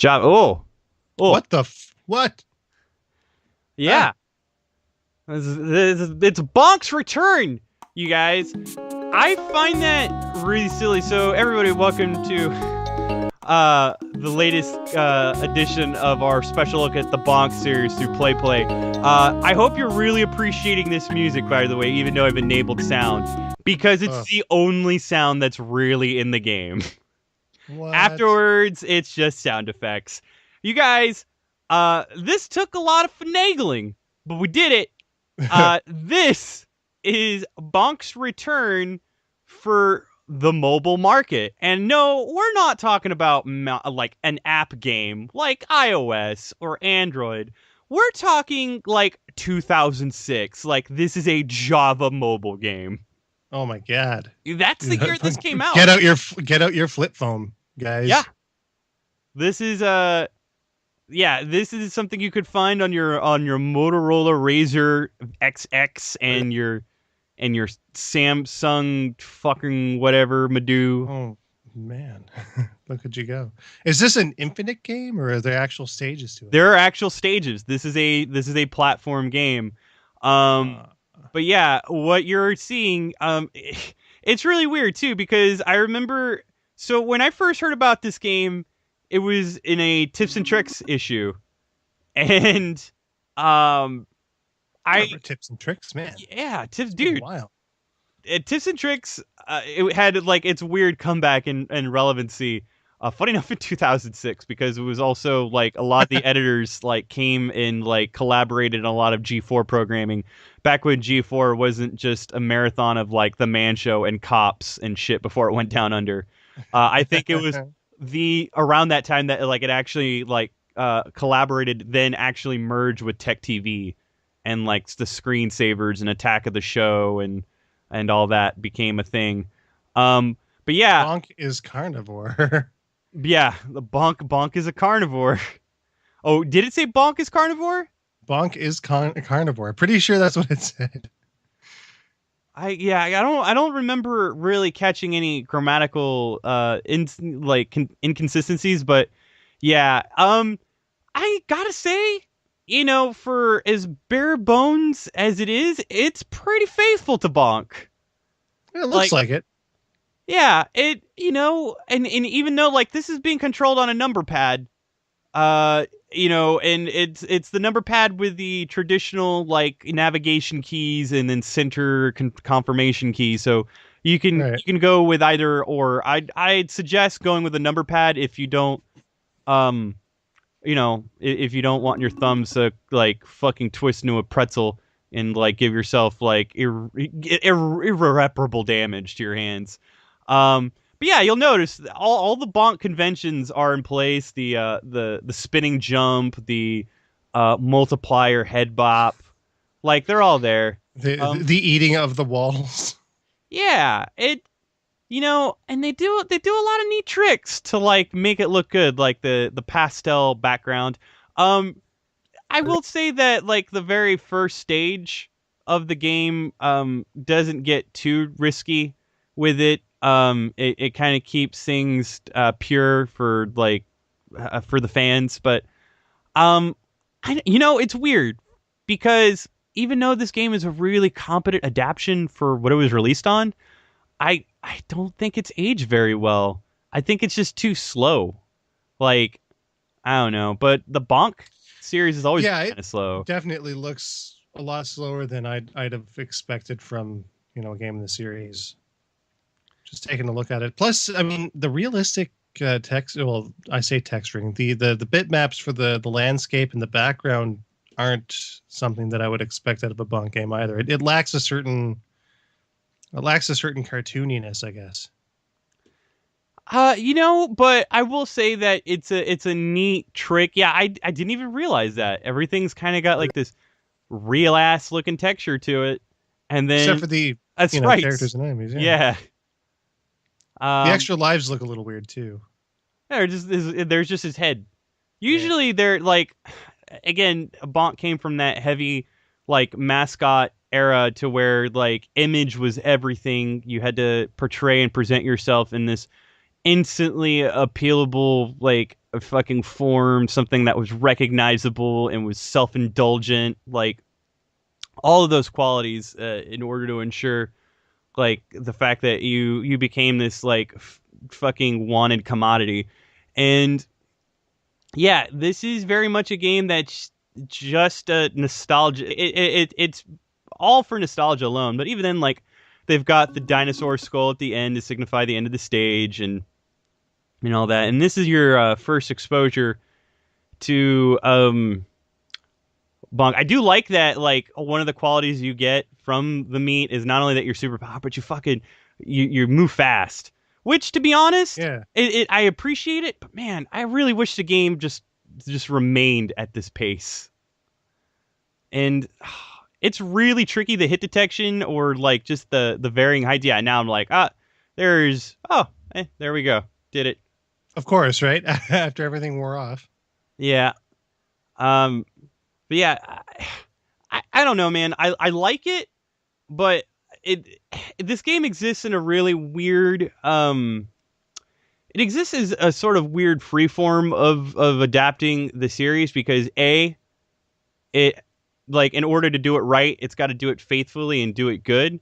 Job. Oh, What? yeah. It's Bonk's return, you guys. I find that really silly. So everybody, welcome to the latest edition of our special look at the Bonk series through PlayPlay. I hope you're really appreciating this music, by the way, even though I've enabled sound, because it's the only sound that's really in the game. What? Afterwards, it's just sound effects. You guys, this took a lot of finagling, but we did it. This is Bonk's return for the mobile market. And no, we're not talking about like an app game like iOS or Android. We're talking like 2006. Like this is a Java mobile game. Oh my god. That's the year this came out. Get out your flip phone, guys. Yeah. This is this is something you could find on your Motorola RAZR XX and your Samsung fucking whatever Madoo. Oh man, look at you go! Is this an infinite game or are there actual stages to it? There are actual stages. This is a platform game. But yeah, what you're seeing, it's really weird too because I remember. So when I first heard about this game, it was in a tips and tricks issue, and tips and tricks, man. Yeah, tips, dude. Wow. Tips and tricks. It had like its weird comeback and relevancy. Funny enough, in 2006, because it was also like a lot of the editors like came and like collaborated in a lot of G4 programming. Back when G4 wasn't just a marathon of like The Man Show and Cops and shit before it went down under. I think it was around that time that like it actually like collaborated, then actually merged with Tech TV, and like the screensavers and Attack of the Show and all that became a thing. But yeah, Bonk is carnivore. Yeah, the Bonk is a carnivore. Oh, did it say Bonk is carnivore? Bonk is carnivore. Pretty sure that's what it said. I don't remember really catching any grammatical inconsistencies, but yeah, I gotta say, for as bare bones as it is, it's pretty faithful to Bonk. It looks like it. Yeah, and even though like this is being controlled on a number pad, and it's the number pad with the traditional like navigation keys and then center confirmation keys. So you can go with either or. I'd suggest going with a number pad if you don't if you don't want your thumbs to like fucking twist into a pretzel and like give yourself like irreparable damage to your hands. But yeah, you'll notice all the Bonk conventions are in place. The spinning jump, the multiplier head bop, like they're all there. The eating of the walls. Yeah, and they do a lot of neat tricks to like make it look good, like the pastel background. I will say that like the very first stage of the game doesn't get too risky with it. It kind of keeps things pure for like for the fans, but it's weird because even though this game is a really competent adaptation for what it was released on, I don't think it's aged very well. I think it's just too slow. Like, I don't know, but the Bonk series is always kind of slow. Definitely looks a lot slower than I'd have expected from a game in the series. Just taking a look at it. Plus, I mean, the realistic text. Well, I say texturing. The bitmaps for the landscape and the background aren't something that I would expect out of a Bonk game either. It lacks a certain cartooniness, I guess. But I will say that it's a neat trick. Yeah, I didn't even realize that everything's kind of got like this real ass looking texture to it, and then except for the characters and enemies. Yeah. The extra lives look a little weird too. There's just his head. Usually they're like, again, Bonk came from that heavy like mascot era to where like image was everything. You had to portray and present yourself in this instantly appealable like a fucking form, something that was recognizable and was self-indulgent, like all of those qualities in order to ensure like the fact that you became this like fucking wanted commodity. And yeah, this is very much a game that's just a nostalgia. It's all for nostalgia alone. But even then, like they've got the dinosaur skull at the end to signify the end of the stage and all that. And this is your first exposure to Bonk. I do like that. Like one of the qualities you get from the meat is not only that you're super powerful, but you fucking you move fast. Which, to be honest, Yeah. I appreciate it, but man, I really wish the game just remained at this pace. And it's really tricky, the hit detection or like just the varying heights. Yeah, now I'm like, there we go, did it. Of course, right? After everything wore off. Yeah. But yeah, I don't know, man. I like it, but this game exists in a really weird it exists as a sort of weird freeform of adapting the series because it like in order to do it right, it's got to do it faithfully and do it good.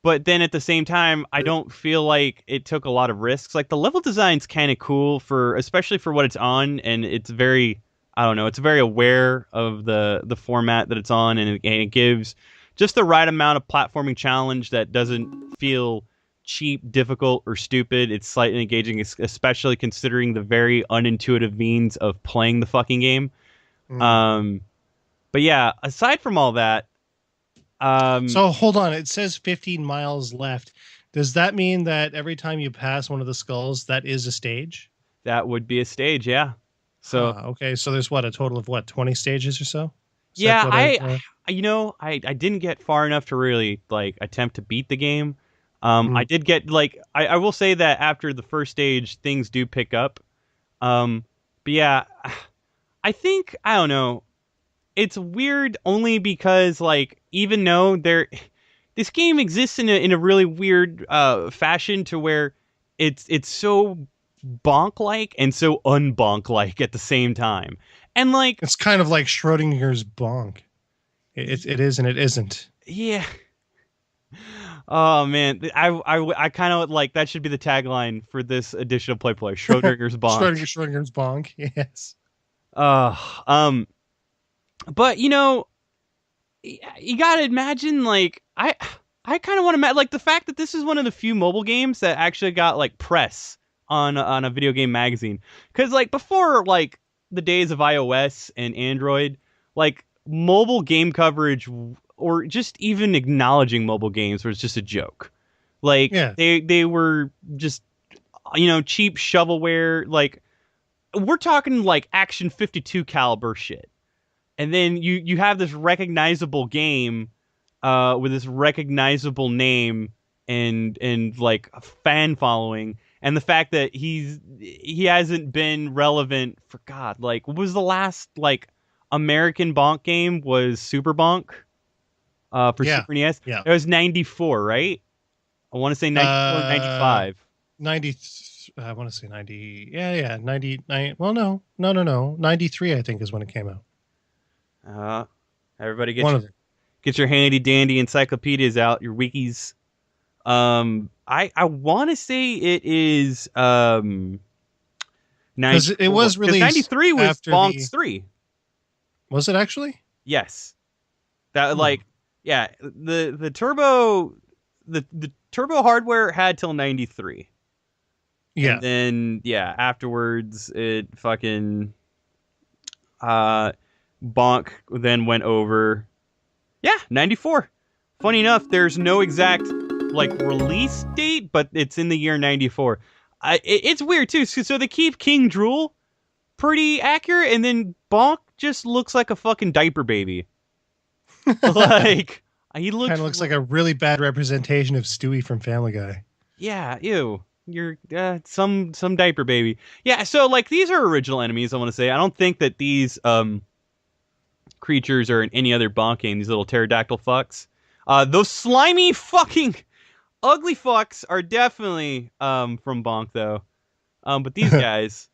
But then at the same time, I don't feel like it took a lot of risks. Like the level design's kind of cool for, especially for what it's on, and it's very, I don't know, it's very aware of the format that it's on, and it gives just the right amount of platforming challenge that doesn't feel cheap, difficult, or stupid. It's slightly engaging, especially considering the very unintuitive means of playing the fucking game. But yeah, aside from all that, So hold on, it says 15 miles left. Does that mean that every time you pass one of the skulls, that is a stage? that would be a stage, yeah. So Okay, so there's what, a total of what, 20 stages or so? yeah, I didn't get far enough to really like attempt to beat the game. I did get like I will say that after the first stage, things do pick up. But yeah, I think I don't know. It's weird only because like even though this game exists in a really weird fashion to where it's so bonk like and so unbonk like at the same time. And like It's kind of like Schrodinger's bonk. It is and it isn't. yeah. Oh man, I kind of like that should be the tagline for this edition of Play Play. Schrodinger's bonk. Schrodinger's bonk. Yes. But you know, you gotta imagine like I kind of want to like the fact that this is one of the few mobile games that actually got like press on a video game magazine. Because like before like the days of iOS and Android, like mobile game coverage or just even acknowledging mobile games was just a joke. Like they were just cheap shovelware. Like we're talking like Action 52 caliber shit. And then you have this recognizable game with this recognizable name and like a fan following, and the fact that he hasn't been relevant for God, like what was the last like American Bonk game was Super Bonk for Super NES. Yeah. It was 94, right? I want to say 94, 95. 90 I want to say 90. Yeah, 99. Well, no. 93 I think is when it came out. Everybody get your handy dandy encyclopedias out, your wikis. I want to say it is 94. It was released 93 was Bonk's 3. Was it actually? Yes. That the turbo the turbo hardware had till 93. Yeah. And then afterwards it fucking Bonk then went over 94. Funny enough, there's no exact like release date, but it's in the year 94. It's weird too. So they keep King Drool pretty accurate, and then Bonk just looks like a fucking diaper baby. Like he looks like a really bad representation of Stewie from Family Guy. Yeah, ew. You're some diaper baby. Yeah, so like these are original enemies, I want to say. I don't think that these creatures are in any other Bonk game, these little pterodactyl fucks. Those slimy fucking ugly fucks are definitely from Bonk though. But these guys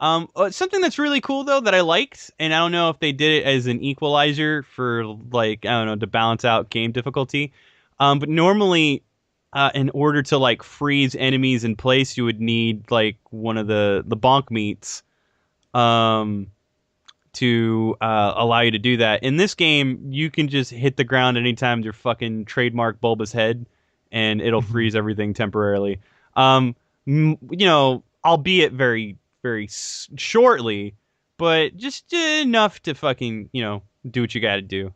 Something that's really cool though that I liked, and I don't know if they did it as an equalizer for like I don't know to balance out game difficulty, but normally, in order to like freeze enemies in place, you would need like one of the bonk meats, um, to allow you to do that. In this game, you can just hit the ground anytime your fucking trademark bulbous head, and it'll Mhm. freeze everything temporarily. Um, you know, albeit very shortly, but just enough to fucking do what you got to do.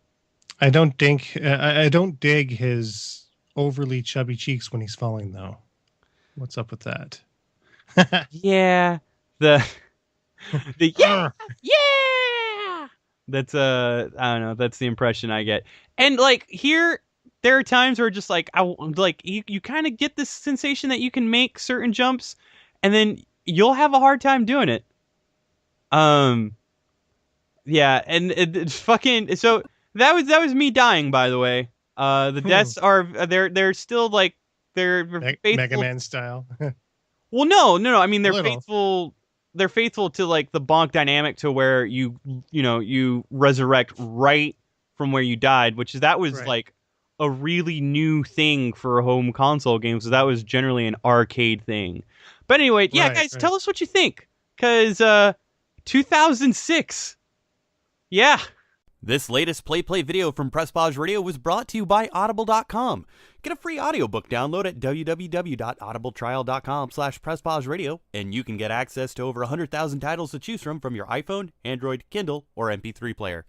I don't dig his overly chubby cheeks when he's falling though. What's up with that? Yeah, the the yeah Arr. yeah. That's I don't know. That's the impression I get. And like here, there are times where just like you kind of get this sensation that you can make certain jumps, and then you'll have a hard time doing it. Um, yeah, and it's fucking so that was me dying, by the way. The Hmm. deaths are they're still like they're Mega faithful. Man style. Well, no. I mean, A little. They're faithful to like the bonk dynamic to where you resurrect right from where you died, which is that was Right. like a really new thing for home console games. So that was generally an arcade thing. But anyway, yeah, Right. guys, Right. tell us what you think, because 2006, yeah. This latest play video from Press Pause Radio was brought to you by Audible.com. Get a free audiobook download at www.audibletrial.com/presspauseradio, and you can get access to over 100,000 titles to choose from your iPhone, Android, Kindle, or MP3 player.